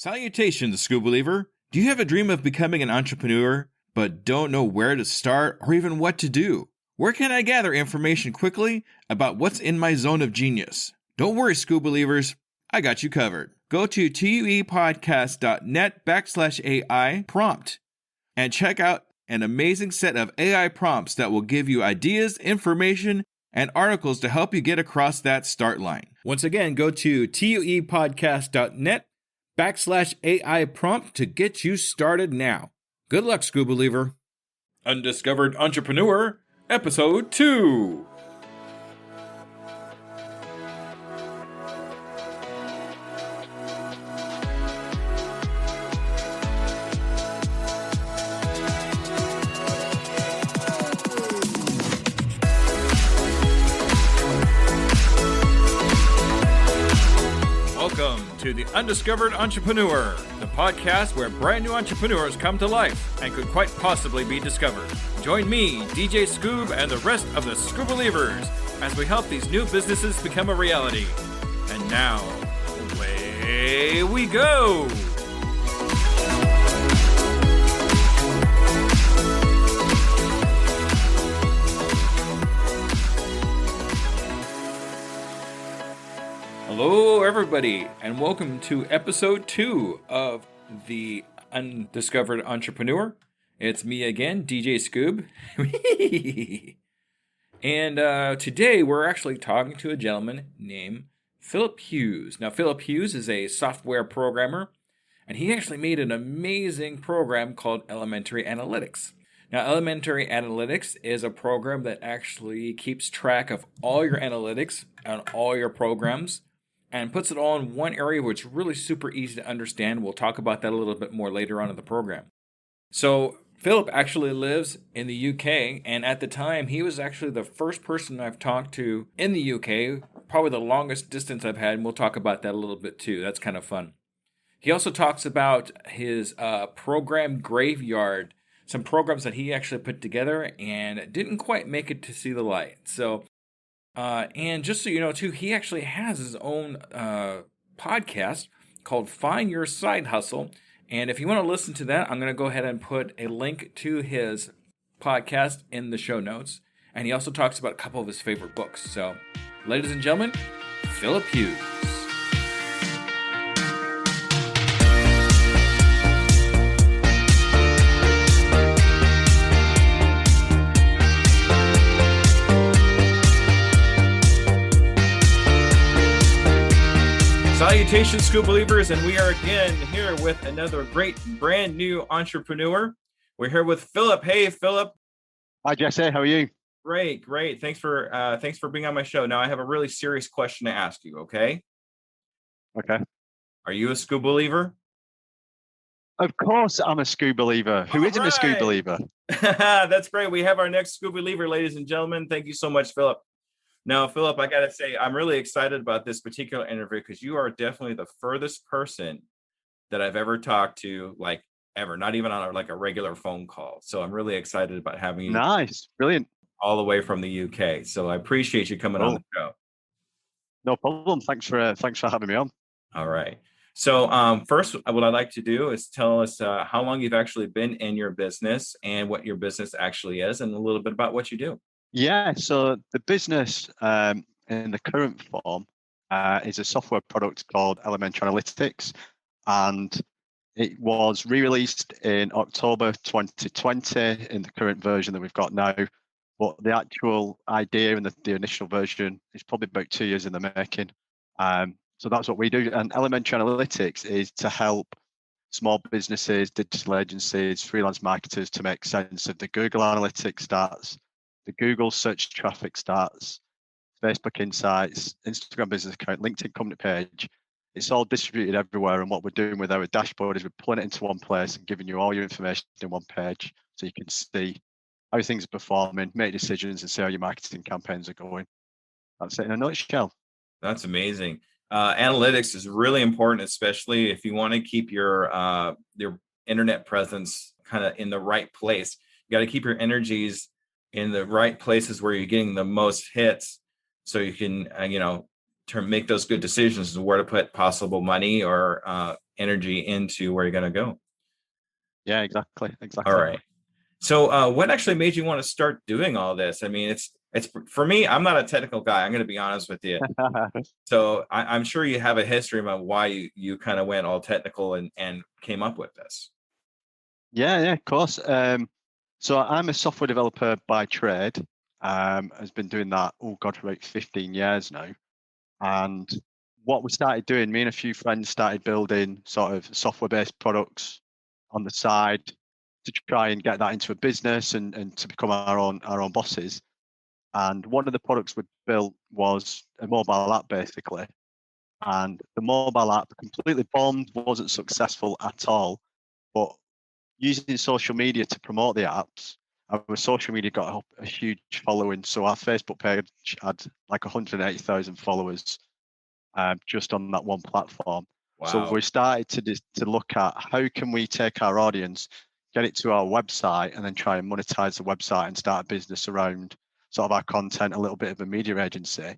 Salutations, School Believer. Do you have a dream of becoming an entrepreneur, but don't know where to start or even what to do? Where can I gather information quickly about what's in my zone of genius? Don't worry, School Believers. I got you covered. Go to tuepodcast.net/AI prompt and check out an amazing set of AI prompts that will give you ideas, information, and articles to help you get across that start line. Once again, go to tuepodcast.net/AI prompt to get you started now. Good luck, School Believer. Undiscovered Entrepreneur, Episode 2. Welcome to the Undiscovered Entrepreneur, the podcast where brand new entrepreneurs come to life and could quite possibly be discovered. Join me, DJ Scoob, and the rest of the Scoob Believers as we help these new businesses become a reality. And now, away we go! Hello, everybody, and welcome to episode 2 of the Undiscovered Entrepreneur. It's me again, DJ Scoob. And today we're actually talking to a gentleman named Phillip Hughes. Now, Phillip Hughes is a software programmer, and he actually made an amazing program called Elementary Analytics. Now, Elementary Analytics is a program that actually keeps track of all your analytics on all your programs and puts it all in one area, which is really super easy to understand. We'll talk about that a little bit more later on in the program. So Phillip actually lives in the UK, and at the time, he was actually the first person I've talked to in the UK, probably the longest distance I've had, and we'll talk about that a little bit too. That's kind of fun. He also talks about his program graveyard, some programs that he actually put together and didn't quite make it to see the light. So and just so you know, too, he actually has his own podcast called Find Your Side Hustle. And if you want to listen to that, I'm going to go ahead and put a link to his podcast in the show notes. And he also talks about a couple of his favorite books. So, ladies and gentlemen, Phillip Hughes. Salutations, School Believers, and we are again here with another great brand new entrepreneur. We're here with Phillip. Hey, Phillip. Hi, Jesse. How are you? Great. Thanks for being on my show. Now, I have a really serious question to ask you. Okay. Okay. Are you a School Believer? Of course, I'm a School Believer. Who isn't a School Believer? That's great. We have our next School Believer, ladies and gentlemen. Thank you so much, Phillip. Now, Phillip, I got to say, I'm really excited about this particular interview because you are definitely the furthest person that I've ever talked to, like ever, not even on a regular phone call. So I'm really excited about having you. Nice. Brilliant. All the way from the UK. So I appreciate you coming on the show. No problem. Thanks for having me on. All right. So first, what I'd like to do is tell us how long you've actually been in your business and what your business actually is and a little bit about what you do. Yeah, so the business in the current form is a software product called Elementary Analytics, and it was re-released in October 2020 in the current version that we've got now. But the actual idea and the initial version is probably about 2 years in the making. So that's what we do. And Elementary Analytics is to help small businesses, digital agencies, freelance marketers to make sense of the Google Analytics stats, the Google search traffic stats, Facebook Insights, Instagram business account, LinkedIn company page. It's all distributed everywhere. And what we're doing with our dashboard is we're pulling it into one place and giving you all your information in one page so you can see how things are performing, make decisions, and see how your marketing campaigns are going. That's it in a nutshell. That's amazing. Analytics is really important, especially if you want to keep your internet presence kind of in the right place. You got to keep your energies in the right places where you're getting the most hits, so you can to make those good decisions and where to put possible money or energy into where you're going to go. Yeah, exactly, All exactly. right. So, what actually made you want to start doing all this? I mean, it's for me. I'm not a technical guy. I'm going to be honest with you. So, I'm sure you have a history about why you kind of went all technical and came up with this. Yeah, of course. So I'm a software developer by trade. Has been doing that, oh God, for about 15 years now. And what we started doing, me and a few friends started building sort of software-based products on the side to try and get that into a business and to become our own bosses. And one of the products we built was a mobile app, basically. And the mobile app completely bombed, wasn't successful at all. But using social media to promote the apps, our social media got a huge following. So our Facebook page had like 180,000 followers just on that one platform. So Wow. we started to look at how can we take our audience, get it to our website, and then try and monetize the website and start a business around sort of our content, a little bit of a media agency.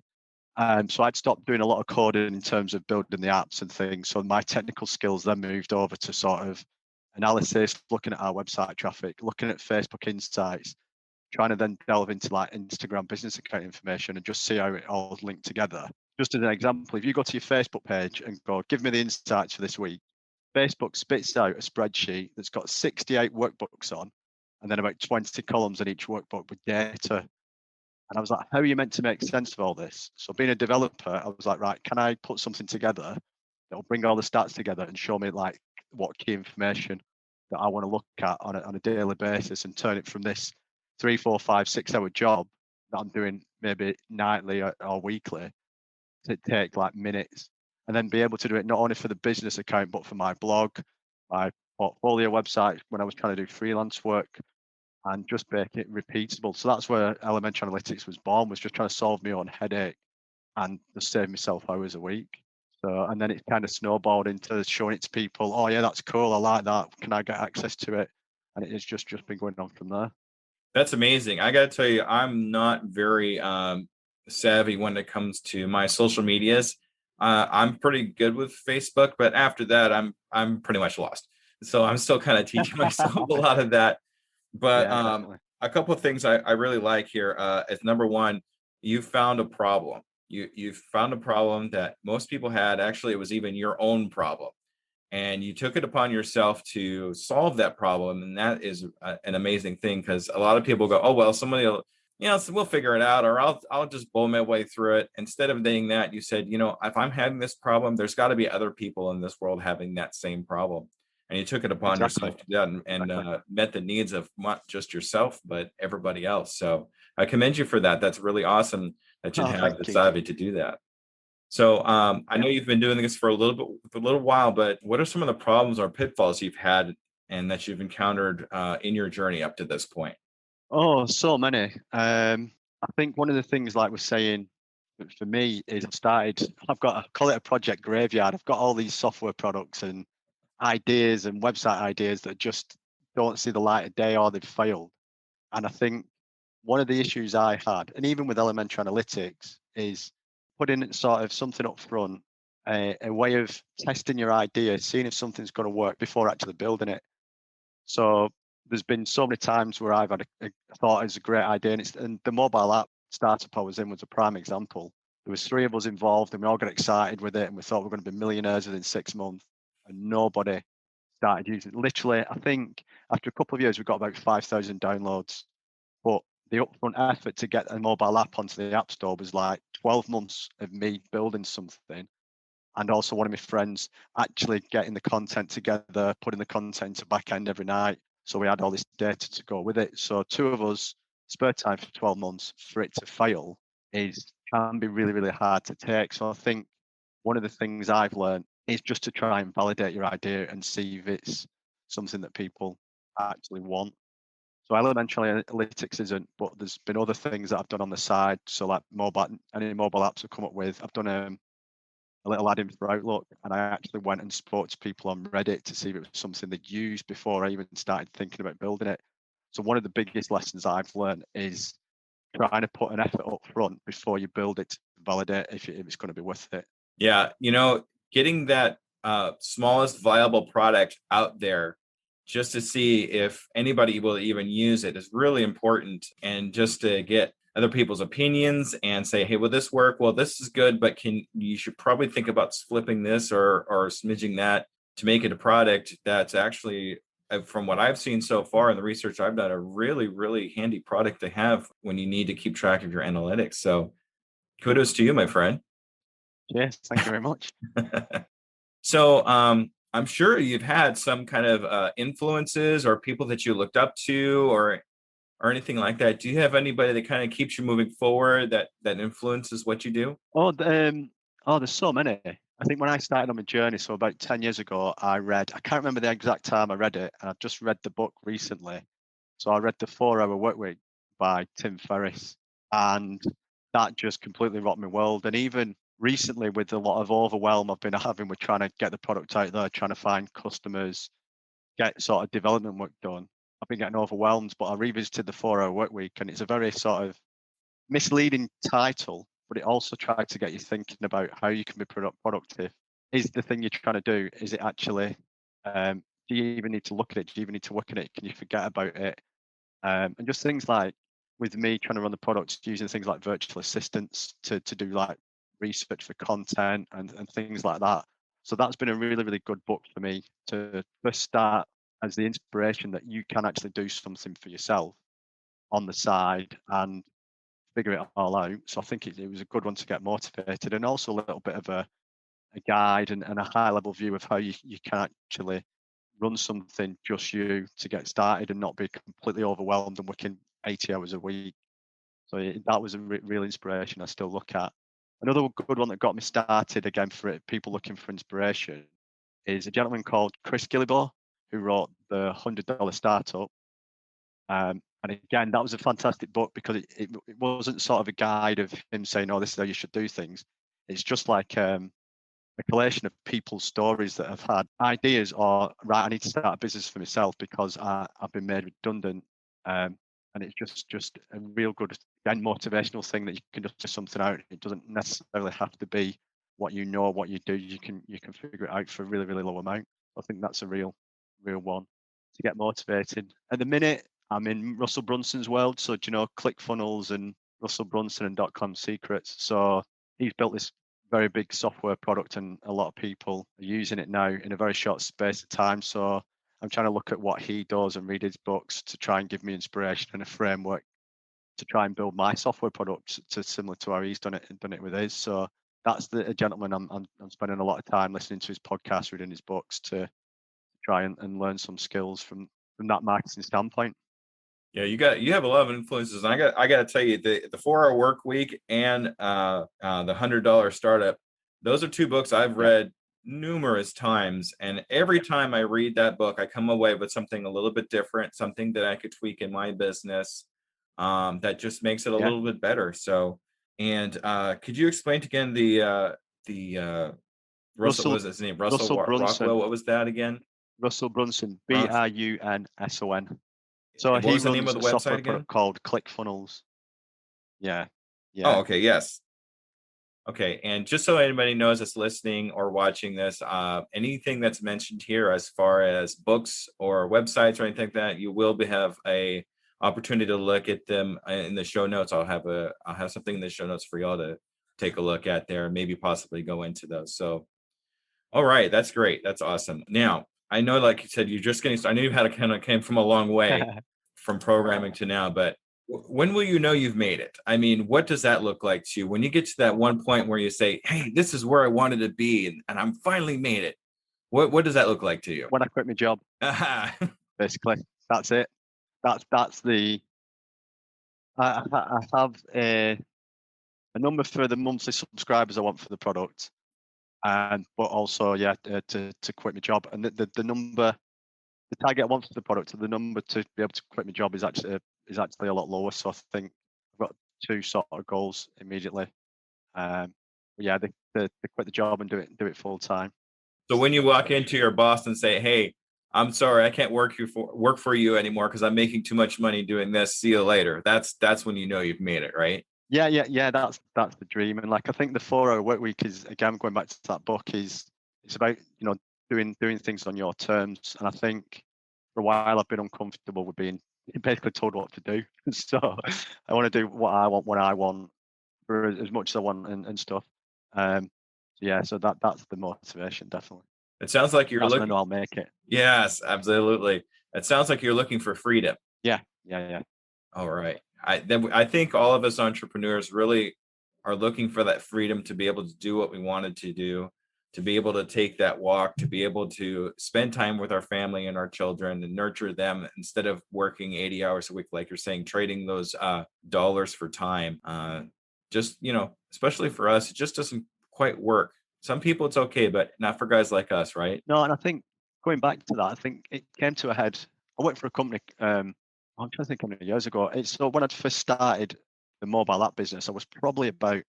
So I'd stopped doing a lot of coding in terms of building the apps and things. So my technical skills then moved over to sort of analysis, looking at our website traffic, looking at Facebook insights, trying to then delve into like Instagram business account information and just see how it all linked together. Just as an example, if you go to your Facebook page and go, give me the insights for this week, Facebook spits out a spreadsheet that's got 68 workbooks on, and then about 20 columns in each workbook with data. And I was like, how are you meant to make sense of all this? So being a developer, I was like, right, can I put something together that'll bring all the stats together and show me like what key information that I want to look at on a daily basis and turn it from this 3, 4, 5, 6 hour job that I'm doing maybe nightly or weekly to take like minutes, and then be able to do it not only for the business account, but for my blog, my portfolio website when I was trying to do freelance work, and just make it repeatable. So that's where Elementary Analytics was born, was just trying to solve my own headache and just save myself hours a week. So, and then it kind of snowballed into showing it to people. Oh yeah, that's cool. I like that. Can I get access to it? And it's just been going on from there. That's amazing. I got to tell you, I'm not very savvy when it comes to my social medias. I'm pretty good with Facebook, but after that, I'm pretty much lost. So I'm still kind of teaching myself a lot of that. But Yeah, definitely. a couple of things I really like here is number one, you found a problem. You found a problem that most people had. Actually, it was even your own problem, and you took it upon yourself to solve that problem, and that is an amazing thing, because a lot of people go, oh well, somebody will, so we'll figure it out, or I'll just blow my way through it. Instead of doing that, you said, if I'm having this problem, there's got to be other people in this world having that same problem, and you took it upon Exactly. yourself to do that, and Exactly. met the needs of not just yourself but everybody else. So I commend you for that. That's really awesome that you Oh, thank have the you. savvy to do that. So I Yeah. know you've been doing this for a little while, but what are some of the problems or pitfalls you've had and that you've encountered in your journey up to this point? Oh, so many. I think one of the things, like we're saying, for me is I've got, I call it a project graveyard. I've got all these software products and ideas and website ideas that just don't see the light of day or they've failed. And I think one of the issues I had, and even with elementary analytics, is putting sort of something up front, a way of testing your idea, seeing if something's going to work before actually building it. So there's been so many times where I've had a thought it's a great idea, and the mobile app startup I was in was a prime example. There was three of us involved, and we all got excited with it, and we thought we were going to be millionaires within 6 months, and nobody started using it. Literally, I think after a couple of years, we got about 5,000 downloads, but the upfront effort to get a mobile app onto the App Store was like 12 months of me building something, and also one of my friends actually getting the content together, putting the content to back end every night. So we had all this data to go with it. So two of us spare time for 12 months for it to fail can be really, really hard to take. So I think one of the things I've learned is just to try and validate your idea and see if it's something that people actually want. So elementary analytics isn't, but there's been other things that I've done on the side. So like any mobile apps I've come up with, I've done a little add-in for Outlook, and I actually went and spoke to people on Reddit to see if it was something they'd used before I even started thinking about building it. So one of the biggest lessons I've learned is trying to put an effort up front before you build it to validate if it's going to be worth it. Yeah, getting that smallest viable product out there just to see if anybody will even use it is really important. And just to get other people's opinions and say, hey, will this work? Well, this is good, but you should probably think about flipping this or smidging that to make it a product that's actually, from what I've seen so far in the research I've done, a really, really handy product to have when you need to keep track of your analytics. So kudos to you, my friend. Yes, thank you very much. So I'm sure you've had some kind of influences or people that you looked up to or anything like that. Do you have anybody that kind of keeps you moving forward that influences what you do? There's so many. I think when I started on my journey, so about 10 years ago, I can't remember the exact time I read it, and I've just read the book recently. So I read The 4-Hour Workweek by Tim Ferriss, and that just completely rocked my world. And even recently, with a lot of overwhelm I've been having with trying to get the product out there, trying to find customers, get sort of development work done, I've been getting overwhelmed. But I revisited The 4-Hour Workweek, and it's a very sort of misleading title, but it also tries to get you thinking about how you can be productive. Is the thing you're trying to do, is it actually, do you even need to look at it? Do you even need to work at it? Can you forget about it? And just things like, with me trying to run the products, using things like virtual assistants to do like research for content and things like that. So that's been a really, really good book for me to first start as the inspiration that you can actually do something for yourself on the side and figure it all out. So I think it was a good one to get motivated, and also a little bit of a guide and a high level view of how you can actually run something just you to get started and not be completely overwhelmed and working 80 hours a week. So that was a real inspiration I still look at. Another good one that got me started, again, for people looking for inspiration, is a gentleman called Chris Gillibo, who wrote the $100 Startup. And again, that was a fantastic book because it wasn't sort of a guide of him saying, oh, this is how you should do things. It's just like a collation of people's stories that have had ideas or, right, I need to start a business for myself because I've been made redundant. And it's just a real good, again, motivational thing that you can just do something out. It doesn't necessarily have to be what you know, what you do. You can figure it out for a really, really low amount. I think that's a real one to get motivated. At the minute, I'm in Russell Brunson's world. So, do you know, ClickFunnels and Russell Brunson and .com Secrets? So he's built this very big software product, and a lot of people are using it now in a very short space of time. So I'm trying to look at what he does and read his books to try and give me inspiration and a framework to try and build my software product to similar to how he's done it with his. So that's a gentleman I'm spending a lot of time listening to his podcast, reading his books to try and learn some skills from that marketing standpoint. Yeah, you have a lot of influences, and I got to tell you, the 4-Hour Work Week and the $100 Startup, those are two books I've read numerous times, and every time I read that book, I come away with something a little bit different, something that I could tweak in my business, that just makes it a little bit better. So, and could you explain again the Russell, what was his name? Russell Brunson. Rockwell. What was that again? Russell Brunson, Brunson. So what was the name of the website software again? Product called ClickFunnels. Yeah. Oh, okay. Yes. Okay. And just so anybody knows that's listening or watching this, anything that's mentioned here as far as books or websites or anything like that, you will have a opportunity to look at them in the show notes. I'll have something in the show notes for y'all to take a look at there and maybe possibly go into those. So, all right. That's great. That's awesome. Now, I know, like you said, you're just getting started. I knew you had came from a long way from programming to now, but when will you know you've made it? I mean, what does that look like to you when you get to that one point where you say, hey, this is where I wanted to be and I'm finally made it? What does that look like to you? When I quit my job, basically, that's it. That's the, I have a number for the monthly subscribers I want for the product, but also to quit my job, and the number, the target I want for the product, the number to be able to quit my job is actually a lot lower. So I think I've got two sort of goals immediately. The quit the job and do it full time. So when you walk into your boss and say, hey, I'm sorry, I can't work for you anymore because I'm making too much money doing this. See you later. That's when you know you've made it, right? Yeah. That's the dream. And like I think the 4 hour work week is, again, going back to that book, is it's about, doing things on your terms. And I think for a while I've been uncomfortable with being basically told what to do. So I want to do what I want when I want, for as much as I want, and stuff. Um, yeah, so that's the motivation, definitely. It sounds like you're That's when I looking. know I'll make it. Yes, absolutely. It sounds like you're looking for freedom. Yeah. All right. I think all of us entrepreneurs really are looking for that freedom to be able to do what we wanted to do, to be able to take that walk, to be able to spend time with our family and our children and nurture them instead of working 80 hours a week, like you're saying, trading those dollars for time. Just, especially for us, it just doesn't quite work. Some people it's okay, but not for guys like us, right? No, and I think going back to that, I think it came to a head. I worked for a company. I'm trying to think how many years ago. It's so when I first started the mobile app business, I was probably about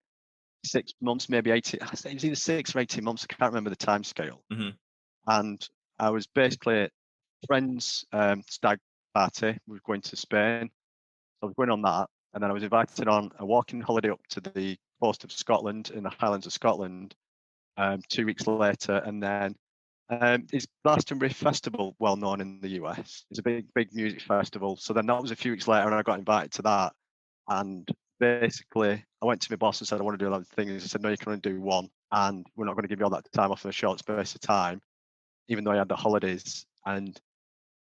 6 months, maybe 18. I think it was either 6 or 18 months. I can't remember the time scale. Hmm. And I was basically friends stag party. We were going to Spain. So I was going on that, and then I was invited on a walking holiday up to the coast of Scotland, in the Highlands of Scotland, 2 weeks later, and then it's Glastonbury Festival, well known in the US. It's a big music festival. So then that was a few weeks later, and I got invited to that. And basically, I went to my boss and said, I want to do a lot of things. He said, no, you can only do one, and we're not going to give you all that time off in a short space of time, even though I had the holidays. And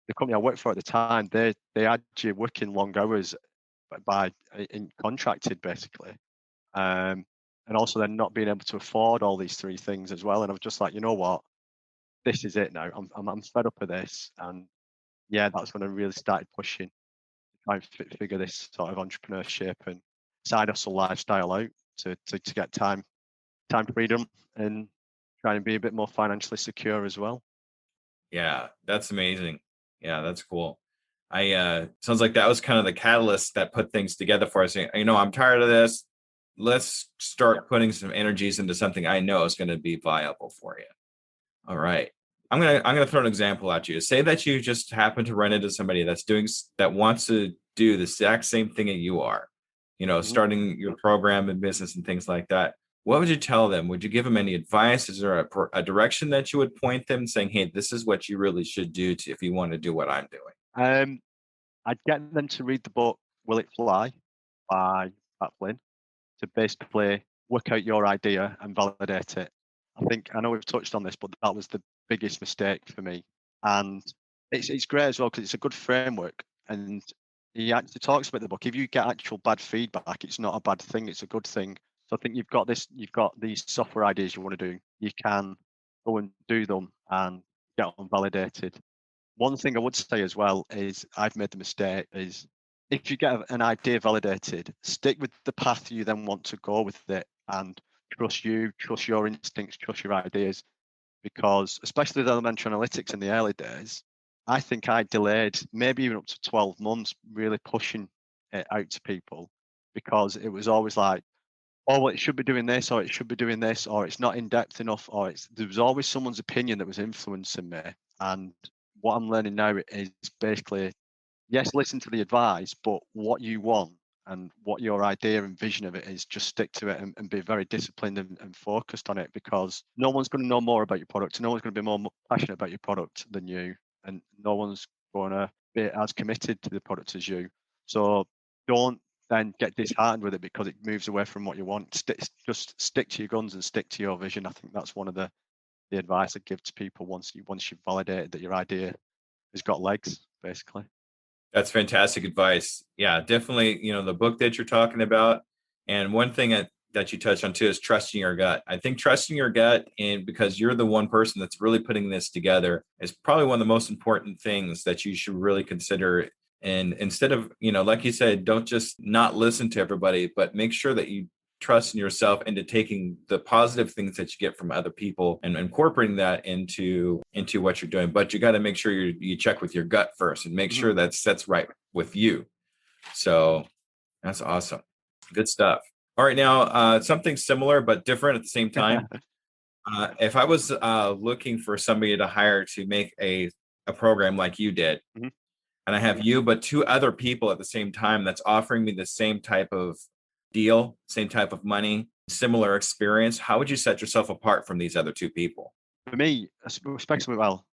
the company I worked for at the time, they had you working long hours by in contracted, basically. And also then not being able to afford all these three things as well. And I was just like, you know what, this is it now. I'm fed up of this. And yeah, that's when I really started pushing to try and figure this sort of entrepreneurship and side hustle lifestyle out, to get time freedom, and try and be a bit more financially secure as well. Yeah, that's amazing. Yeah, that's cool. I sounds like that was kind of the catalyst that put things together for us. I'm tired of this. Let's start putting some energies into something I know is going to be viable for you. All right. I'm gonna throw an example at you. Say that you just happen to run into somebody that wants to do the exact same thing that you are, Mhm. starting your program and business and things like that. What would you tell them? Would you give them any advice? Is there a direction that you would point them, saying, "Hey, this is what you really should do if you want to do what I'm doing"? Um, I'd get them to read the book Will It Fly by Pat Flynn, to basically work out your idea and validate it. I know we've touched on this, but that was the biggest mistake for me. And it's great as well because it's a good framework. And he actually talks about the book. If you get actual bad feedback, it's not a bad thing, it's a good thing. So I think you've got these software ideas you want to do. You can go and do them and get them validated. One thing I would say as well is, I've made the mistake, is if you get an idea validated, stick with the path you then want to go with it, and trust your instincts, trust your ideas. Because especially the elementary analytics in the early days, I think I delayed maybe even up to 12 months really pushing it out to people, because it was always like, oh, well, it should be doing this, or it should be doing this, or it's not in depth enough, or there was always someone's opinion that was influencing me. And what I'm learning now is basically, yes, listen to the advice, but what you want and what your idea and vision of it is, just stick to it, and be very disciplined, and focused on it, because no one's going to know more about your product. No one's going to be more passionate about your product than you, and no one's going to be as committed to the product as you. So don't then get disheartened with it because it moves away from what you want. Just stick to your guns and stick to your vision. I think that's one of the advice I give to people once you've validated that your idea has got legs, basically. That's fantastic advice. Yeah, definitely. The book that you're talking about, and one thing that you touched on too is trusting your gut. I think trusting your gut, and because you're the one person that's really putting this together, is probably one of the most important things that you should really consider. And instead of, like you said, don't just not listen to everybody, but make sure that you trust in yourself into taking the positive things that you get from other people and incorporating that into what you're doing. But you got to make sure you check with your gut first and make Mhm. sure that's right with you. So that's awesome. Good stuff. All right, now something similar but different at the same time. If I was looking for somebody to hire to make a program like you did, Mhm. and I have you but two other people at the same time that's offering me the same type of deal, same type of money, similar experience, how would you set yourself apart from these other two people? For me, especially well,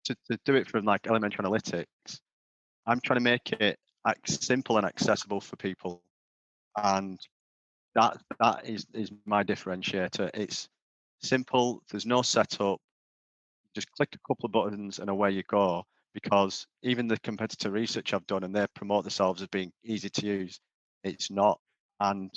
to do it from like elementary analytics, I'm trying to make it simple and accessible for people, and that is my differentiator. It's simple. There's no setup. Just click a couple of buttons and away you go. Because even the competitor research I've done, and they promote themselves as being easy to use, it's not. And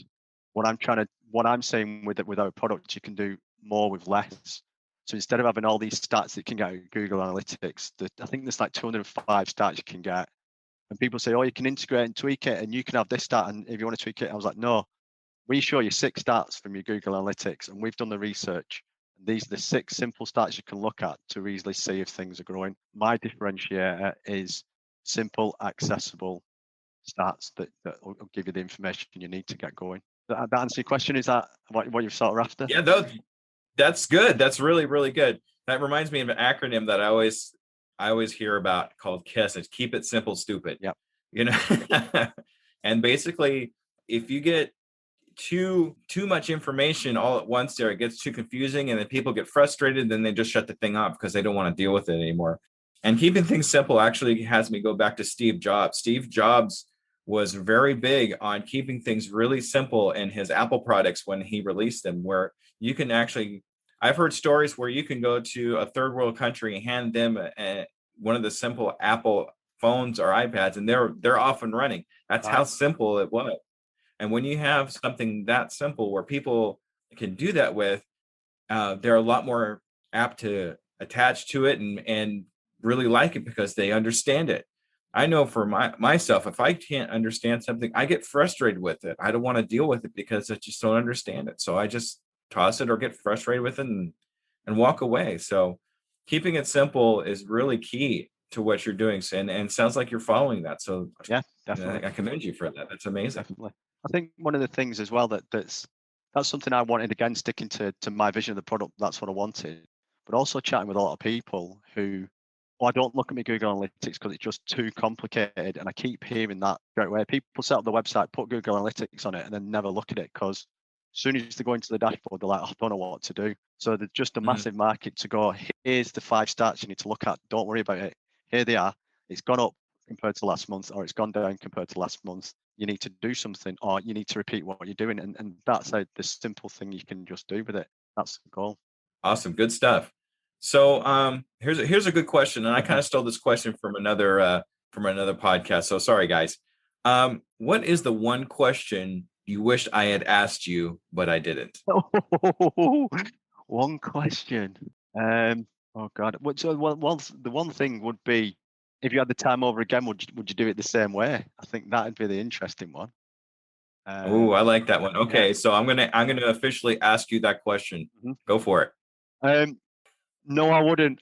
what I'm saying with our product, you can do more with less. So instead of having all these stats that you can get out Google Analytics, I think there's like 205 stats you can get. And people say, oh, you can integrate and tweak it, and you can have this stat. And if you want to tweak it, I was like, no, we show you 6 stats from your Google Analytics, and we've done the research. These are the 6 simple stats you can look at to easily see if things are growing. My differentiator is simple, accessible stats that will give you the information you need to get going. That answer your question? Is that what you're sort of after? Yeah, that's good. That's really, really good. That reminds me of an acronym that I always hear about called KISS. It's keep it simple, stupid. Yep. You know, and basically, if you get too much information all at once, there it gets too confusing, and then people get frustrated. Then they just shut the thing off because they don't want to deal with it anymore. And keeping things simple actually has me go back to Steve Jobs. Steve Jobs was very big on keeping things really simple in his Apple products when he released them, where you can actually, I've heard stories where you can go to a third world country and hand them one of the simple Apple phones or iPads, and they're off and running. That's how simple it was. And when you have something that simple where people can do that with, they're a lot more apt to attach to it and really like it because they understand it. I know for myself, if I can't understand something, I get frustrated with it. I don't want to deal with it because I just don't understand it. So I just toss it or get frustrated with it and walk away. So keeping it simple is really key to what you're doing. And sounds like you're following that. So Yeah, definitely. I commend you for that. That's amazing. Definitely. I think one of the things as well that's something I wanted, again, sticking to my vision of the product. That's what I wanted. But also chatting with a lot of people who, oh, I don't look at my Google Analytics because it's just too complicated. And I keep hearing that straight away. People set up the website, put Google Analytics on it, and then never look at it because as soon as they go into the dashboard, they're like, oh, I don't know what to do. So there's just a massive market to go, here's the 5 stats you need to look at. Don't worry about it. Here they are. It's gone up compared to last month, or it's gone down compared to last month. You need to do something, or you need to repeat what you're doing. And that's the simple thing you can just do with it. That's the goal. Awesome, good stuff. So here's a good question, and I kind of stole this question from another podcast. So sorry, guys. What is the one question you wish I had asked you, but I didn't? One question. Oh God. The one thing would be, if you had the time over again, would you do it the same way? I think that'd be the interesting one. Oh, I like that one. Okay, so I'm gonna officially ask you that question. Mhm. Go for it. No, I wouldn't.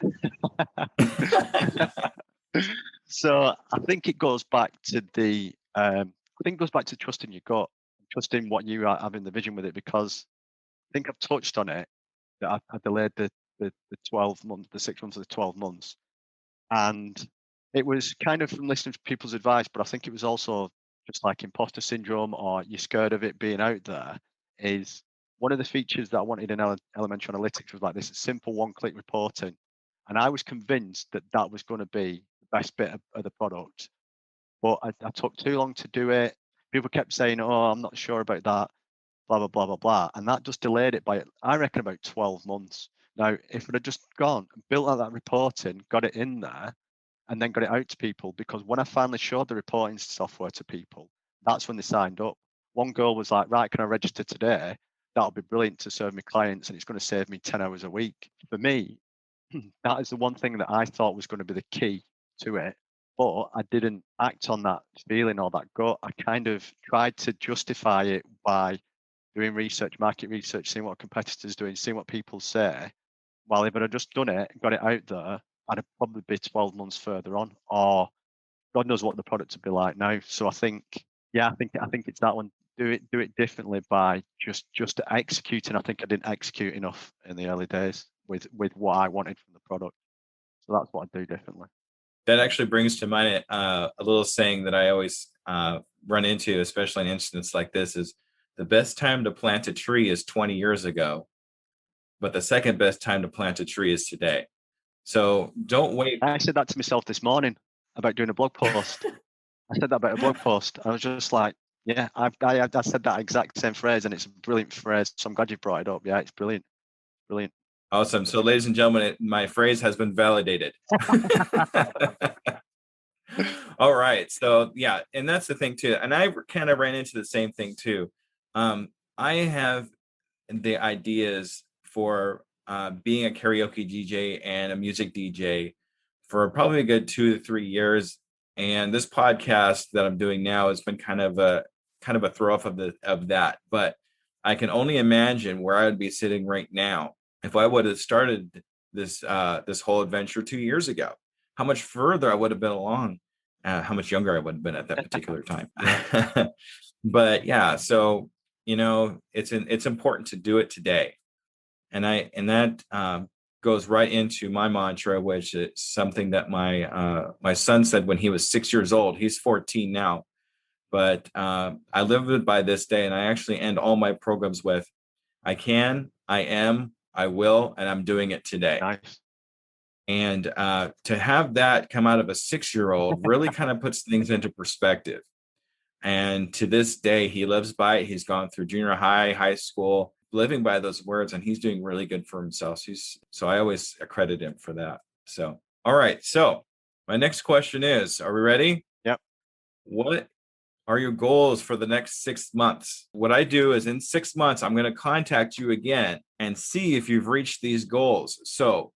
So I think it goes back to trusting your gut, trusting what you are having the vision with it. Because I think I've touched on it that I delayed the 12 months, the 6 months of the 12 months, and it was kind of from listening to people's advice, but I think it was also just like imposter syndrome, or you're scared of it being out there. Is one of the features that I wanted in elementary analytics was like this simple one-click reporting, and I was convinced that that was going to be the best bit of the product, but I took too long to do it. People kept saying, "Oh, I'm not sure about that," blah blah blah blah blah, and that just delayed it by, I reckon, about 12 months. Now, if it had just gone and built out that reporting, got it in there, and then got it out to people, because when I finally showed the reporting software to people, that's when they signed up. One girl was like, right, can I register today? That'll be brilliant to serve my clients, and it's going to save me 10 hours a week. For me, that is the one thing that I thought was going to be the key to it. But I didn't act on that feeling or that gut. I kind of tried to justify it by doing research, market research, seeing what competitors doing, seeing what people say. Well, if I'd just done it, got it out there, I'd probably be 12 months further on, or God knows what the product would be like now. So I think, yeah, I think it's that one. Do it differently by just executing. I think I didn't execute enough in the early days with what I wanted from the product. So that's what I do differently. That actually brings to mind a little saying that I always run into, especially in instances like this, is the best time to plant a tree is 20 years ago, but the second best time to plant a tree is today. So don't wait. I said that to myself this morning about doing a blog post. I said that about a blog post. I was just like, yeah, I said that exact same phrase, and it's a brilliant phrase. So I'm glad you brought it up. Yeah, it's brilliant. Brilliant. Awesome. So, ladies and gentlemen, my phrase has been validated. All right. So, yeah, and that's the thing too. And I kind of ran into the same thing too. I have the ideas for being a karaoke DJ and a music DJ for probably a good 2 to 3 years. And this podcast that I'm doing now has been kind of a throw off of that. But I can only imagine where I would be sitting right now if I would have started this whole adventure 2 years ago. How much further I would have been along, how much younger I would have been at that particular time. But yeah, so it's important to do it today, and that goes right into my mantra, which is something that my son said when he was 6 years old. He's 14 now, but I live it by this day, and I actually end all my programs with, I can, I am, I will, and I'm doing it today. Nice. And to have that come out of a 6-year-old really kind of puts things into perspective. And to this day, he lives by it. He's gone through junior high, high school, living by those words, and he's doing really good for himself. So I always accredit him for that. So, all right. So my next question is, are we ready? Yep. What are your goals for the next 6 months? What I do is in 6 months, I'm going to contact you again and see if you've reached these goals. So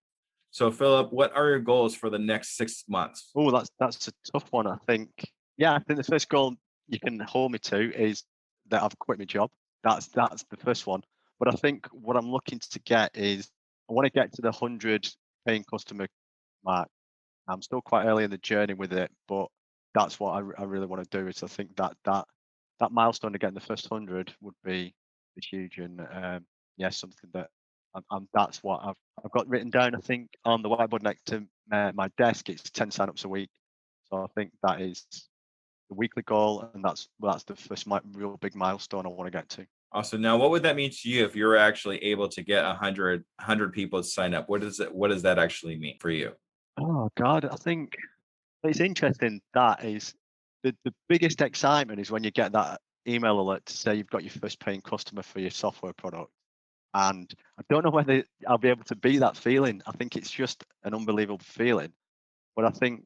Phillip, what are your goals for the next 6 months? Oh, that's a tough one. I think. Yeah, I think the first goal you can hold me to is that I've quit my job. That's the first one. But I think what I'm looking to get is I want to get to the 100 paying customer mark. I'm still quite early in the journey with it, but that's what I really want to do. Is I think that milestone to getting the first 100 would be huge, and yeah, something that that's what I've got written down. I think on the whiteboard next to my desk, it's 10 signups a week. So I think that is the weekly goal, and that's the first real big milestone I want to get to. Awesome. Now, what would that mean to you if you're actually able to get 100 people to sign up? What does that actually mean for you? Oh God, I think it's interesting. That is the biggest excitement is when you get that email alert to say you've got your first paying customer for your software product. And I don't know whether I'll be able to beat that feeling. I think it's just an unbelievable feeling. But I think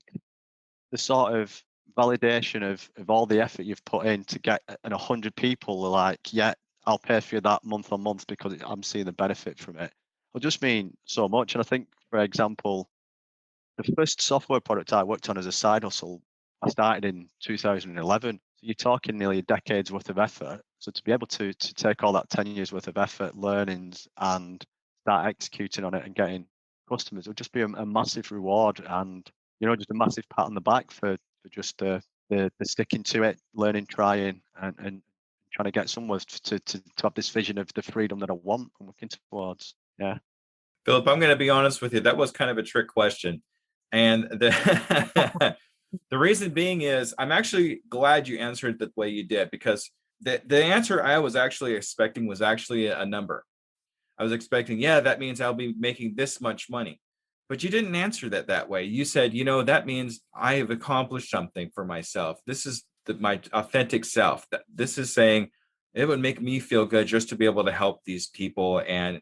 the sort of validation of all the effort you've put in to get 100 people are like, yeah, I'll pay for you that month on month because I'm seeing the benefit from it. It'll just mean so much. And I think, for example, the first software product I worked on as a side hustle, I started in 2011. So you're talking nearly a decade's worth of effort. So to be able to take all that 10 years worth of effort, learnings, and start executing on it and getting customers, it would just be a massive reward, and just a massive pat on the back for just the sticking to it, learning, trying, and trying to get somewhere to have this vision of the freedom that I want and working towards. Yeah. Phillip, I'm going to be honest with you. That was kind of a trick question. And the reason being is I'm actually glad you answered the way you did, because the answer I was actually expecting was actually a number. I was expecting, yeah, that means I'll be making this much money. But you didn't answer that way. You said, that means I have accomplished something for myself. This is my authentic self. This is saying it would make me feel good just to be able to help these people and,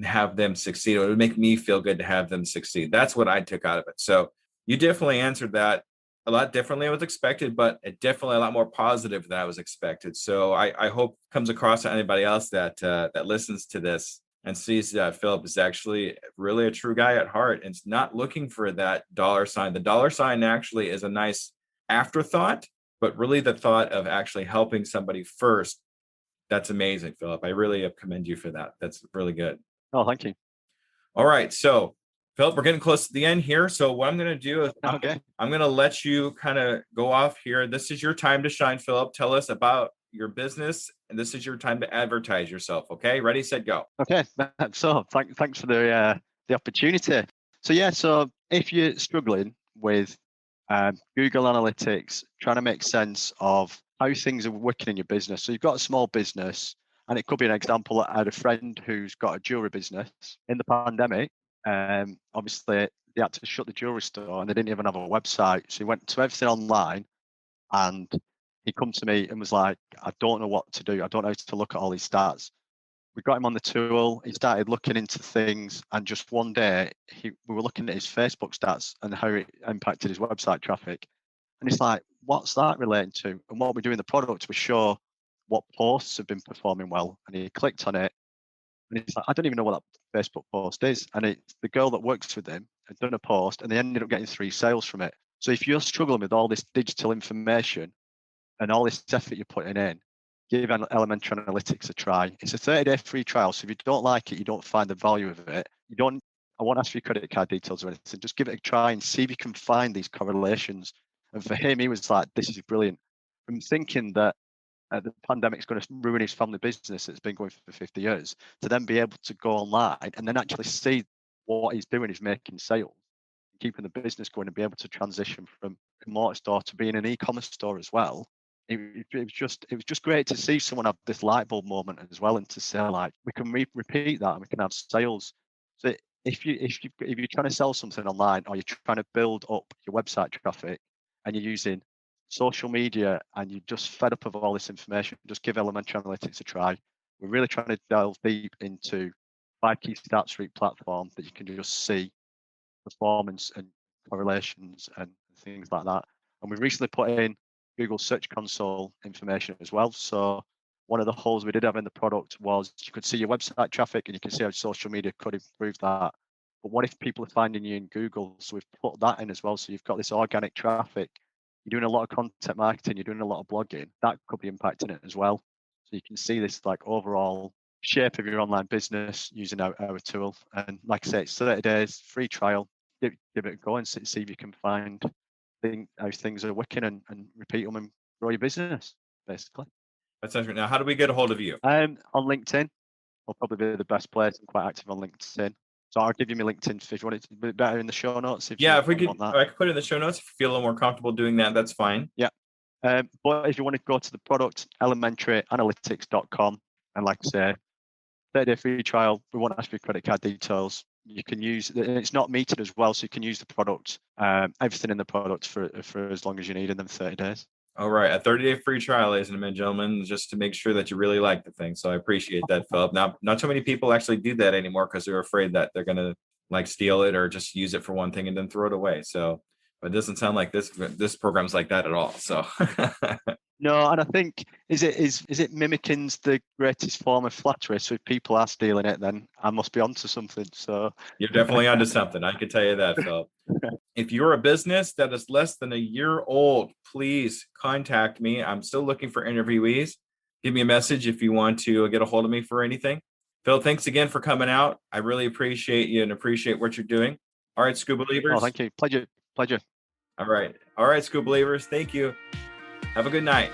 have them succeed. It would make me feel good to have them succeed. That's what I took out of it. So you definitely answered that a lot differently than I was expected, but definitely a lot more positive than I was expected. So I hope comes across to anybody else that listens to this and sees that Phillip is actually really a true guy at heart and is not looking for that dollar sign. The dollar sign actually is a nice afterthought, but really the thought of actually helping somebody first. That's amazing, Phillip. I really commend you for that. That's really good. Oh, thank you. All right. So, Phillip, we're getting close to the end here. So what I'm going to do is Okay. I'm going to let you kind of go off here. This is your time to shine, Phillip. Tell us about your business, and this is your time to advertise yourself. Okay, ready, set, go. Okay. So thanks for the opportunity. So yeah, so if you're struggling with Google Analytics, trying to make sense of how things are working in your business. So you've got a small business, and it could be an example. I had a friend who's got a jewelry business in the pandemic. Obviously, they had to shut the jewelry store, and they didn't even have a website. So he went to everything online, and he come to me and was like, "I don't know what to do. I don't know how to look at all these stats." We got him on the tool. He started looking into things, and just one day, we were looking at his Facebook stats and how it impacted his website traffic. And it's like, what's that relating to? And what we do in the product, we show what posts have been performing well. And he clicked on it, and he's like, I don't even know what that Facebook post is. And it's the girl that works with him had done a post, and they ended up getting 3 sales from it. So if you're struggling with all this digital information and all this effort you're putting in, give Elementary Analytics a try. It's a 30-day free trial. So if you don't like it, you don't find the value of it, I won't ask for your credit card details or anything. Just give it a try and see if you can find these correlations. And for him, he was like, this is brilliant. From thinking that the pandemic's going to ruin his family business that's been going for 50 years, to then be able to go online and then actually see what he's doing is making sales, keeping the business going, and be able to transition from a mortar store to being an e-commerce store as well. It was just great to see someone have this light bulb moment as well, and to say like we can repeat that and we can have sales. So if you're trying to sell something online, or you're trying to build up your website traffic, and you're using social media and you're just fed up of all this information, just give Elementary Analytics a try. We're really trying to delve deep into 5 key stats for each platform that you can just see performance and correlations and things like that. And we recently put in Google Search Console information as well. So one of the holes we did have in the product was you could see your website traffic, and you can see how social media could improve that. But what if people are finding you in Google? So we've put that in as well. So you've got this organic traffic. You're doing a lot of content marketing. You're doing a lot of blogging. That could be impacting it as well. So you can see this like overall shape of your online business using our tool. And like I say, it's 30 days, free trial. Give it a go and see if you can find how things are working, and repeat them and grow your business, basically. That sounds great. Now, how do we get a hold of you? On LinkedIn, will probably be the best place. I'm quite active on LinkedIn. So I'll give you my LinkedIn if you want it to be better in the show notes. If we could, I could put it in the show notes. If you feel a little more comfortable doing that, that's fine. Yeah. But if you want to go to the product, elementaryanalytics.com, and like I say, 30-day free trial, we won't ask for your credit card details. You can use, it's not metered as well, so you can use the product, everything in the product for as long as you need in them 30 days. All right, a 30-day free trial, ladies and gentlemen, just to make sure that you really like the thing. So I appreciate that, Phillip. Now, not too many people actually do that anymore because they're afraid that they're going to like steal it or just use it for one thing and then throw it away. So it doesn't sound like this program's like that at all. So no, and I think is it mimicking the greatest form of flattery? So if people are stealing it, then I must be onto something. So you're definitely onto something. I can tell you that, Phillip. If you're a business that is less than a year old, please contact me. I'm still looking for interviewees. Give me a message if you want to get a hold of me for anything. Phil, thanks again for coming out. I really appreciate you and appreciate what you're doing. All right, Scuba Believers. Oh, thank you. Pleasure. All right, Scuba Believers. Thank you. Have a good night.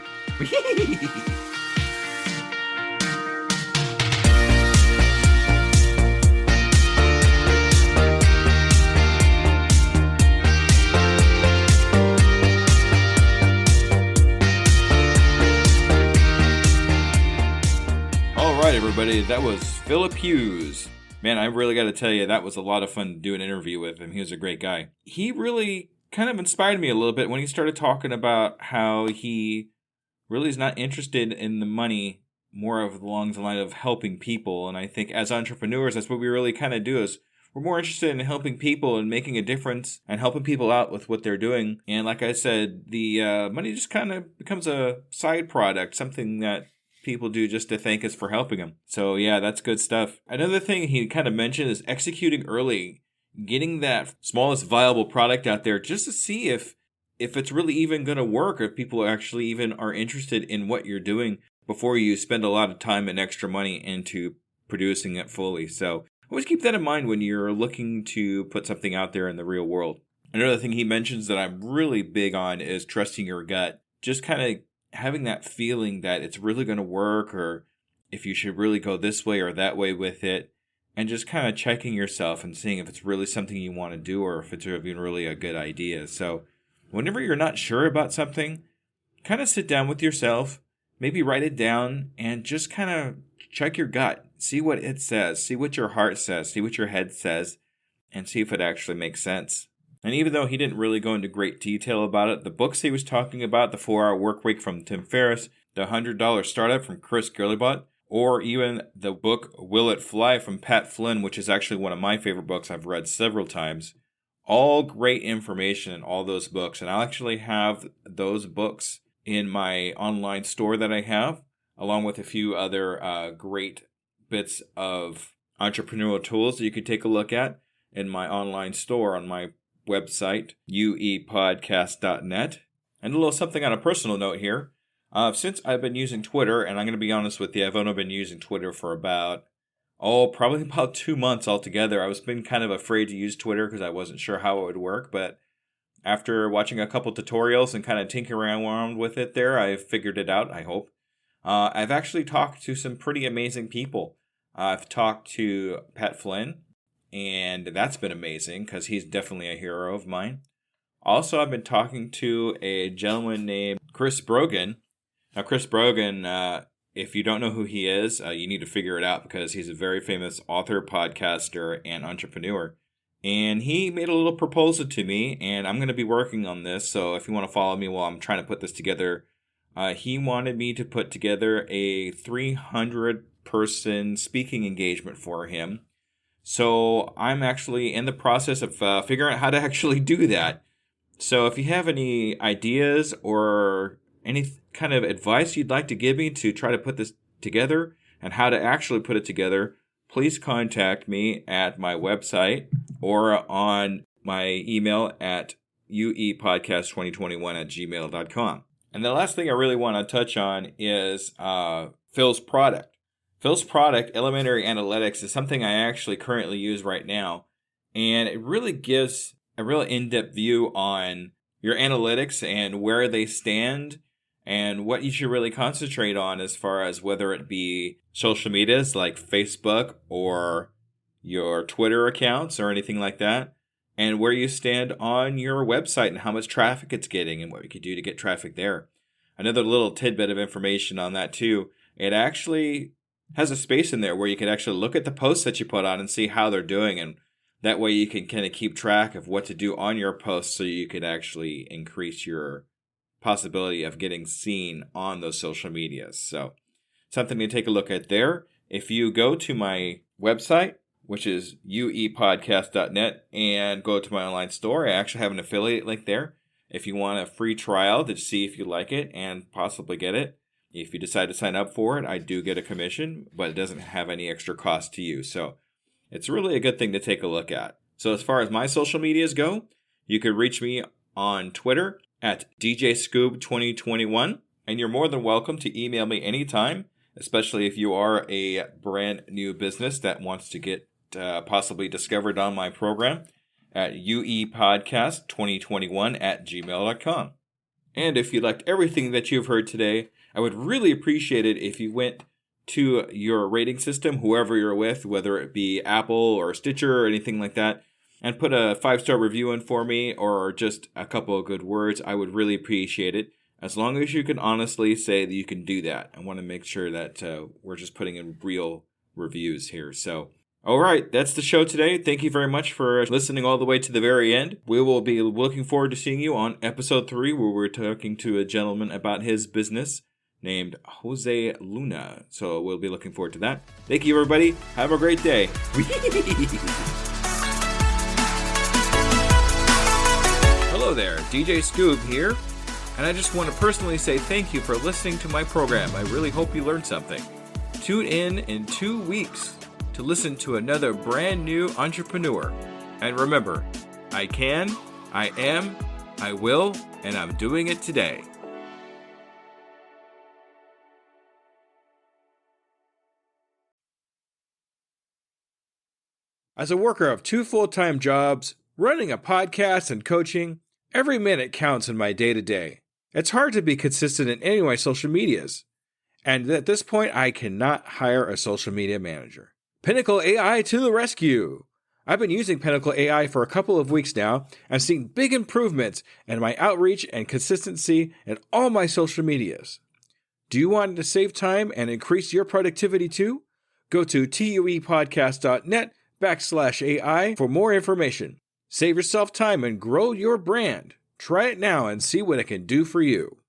All right, everybody. That was Phillip Hughes. Man, I really got to tell you, that was a lot of fun to do an interview with him. He was a great guy. He really kind of inspired me a little bit when he started talking about how he really is not interested in the money, more of along the line of helping people. And I think as entrepreneurs, that's what we really kind of do, is we're more interested in helping people and making a difference and helping people out with what they're doing. And like I said, the money just kind of becomes a side product, something that people do just to thank us for helping them. So yeah, that's good stuff. Another thing he kind of mentioned is executing early, getting that smallest viable product out there just to see if it's really even going to work, if people actually even are interested in what you're doing before you spend a lot of time and extra money into producing it fully. So always keep that in mind when you're looking to put something out there in the real world. Another thing he mentions that I'm really big on is trusting your gut. Just kind of having that feeling that it's really going to work, or if you should really go this way or that way with it, and just kind of checking yourself and seeing if it's really something you want to do or if it's even really a good idea. So whenever you're not sure about something, kind of sit down with yourself, maybe write it down, and just kind of check your gut. See what it says, see what your heart says, see what your head says, and see if it actually makes sense. And even though he didn't really go into great detail about it, the books he was talking about, The 4-Hour Work Week from Tim Ferriss, The $100 Startup from Chris Gillibrand, or even the book Will It Fly from Pat Flynn, which is actually one of my favorite books I've read several times. All great information in all those books. And I'll actually have those books in my online store that I have, along with a few other great bits of entrepreneurial tools that you could take a look at in my online store on my website, uepodcast.net. And a little something on a personal note here. Since I've been using Twitter, and I'm going to be honest with you, I've only been using Twitter for probably about 2 months altogether. I was been kind of afraid to use Twitter because I wasn't sure how it would work, but after watching a couple tutorials and kind of tinkering around with it there, I figured it out, I hope. I've actually talked to some pretty amazing people. I've talked to Pat Flynn, and that's been amazing because he's definitely a hero of mine. Also, I've been talking to a gentleman named Chris Brogan. Now, Chris Brogan, if you don't know who he is, you need to figure it out because he's a very famous author, podcaster, and entrepreneur. And he made a little proposal to me, and I'm going to be working on this. So if you want to follow me while I'm trying to put this together, he wanted me to put together a 300-person speaking engagement for him. So I'm actually in the process of figuring out how to actually do that. So if you have any ideas or any kind of advice you'd like to give me to try to put this together and how to actually put it together, please contact me at my website or on my email at uepodcast2021@gmail.com. And the last thing I really want to touch on is Phil's product. Phil's product, Elementary Analytics, is something I actually currently use right now. And it really gives a real in-depth view on your analytics and where they stand and what you should really concentrate on as far as whether it be social medias like Facebook or your Twitter accounts or anything like that, and where you stand on your website and how much traffic it's getting and what you could do to get traffic there. Another little tidbit of information on that too, it actually has a space in there where you can actually look at the posts that you put on and see how they're doing, and that way you can kind of keep track of what to do on your posts so you could actually increase your possibility of getting seen on those social medias. So something to take a look at there. If you go to my website, which is uepodcast.net, and go to my online store, I actually have an affiliate link there. If you want a free trial to see if you like it and possibly get it, if you decide to sign up for it, I do get a commission, but it doesn't have any extra cost to you. So it's really a good thing to take a look at. So as far as my social medias go, you can reach me on Twitter at DJScoob2021, and you're more than welcome to email me anytime, especially if you are a brand new business that wants to get possibly discovered on my program at uepodcast2021@gmail.com. And if you liked everything that you've heard today, I would really appreciate it if you went to your rating system, whoever you're with, whether it be Apple or Stitcher or anything like that, and put a 5-star review in for me or just a couple of good words. I would really appreciate it. As long as you can honestly say that you can do that. I want to make sure that we're just putting in real reviews here. So, all right, that's the show today. Thank you very much for listening all the way to the very end. We will be looking forward to seeing you on episode 3, where we're talking to a gentleman about his business named Jose Luna. So we'll be looking forward to that. Thank you, everybody. Have a great day. Hello there, DJ Scoob here. And I just want to personally say thank you for listening to my program. I really hope you learned something. Tune in 2 weeks to listen to another brand new entrepreneur. And remember, I can, I am, I will, and I'm doing it today. As a worker of 2 full-time jobs, running a podcast and coaching, every minute counts in my day-to-day. It's hard to be consistent in any of my social medias. And at this point, I cannot hire a social media manager. Pinnacle AI to the rescue! I've been using Pinnacle AI for a couple of weeks now and seeing big improvements in my outreach and consistency in all my social medias. Do you want to save time and increase your productivity too? Go to tuepodcast.net/AI for more information. Save yourself time and grow your brand. Try it now and see what it can do for you.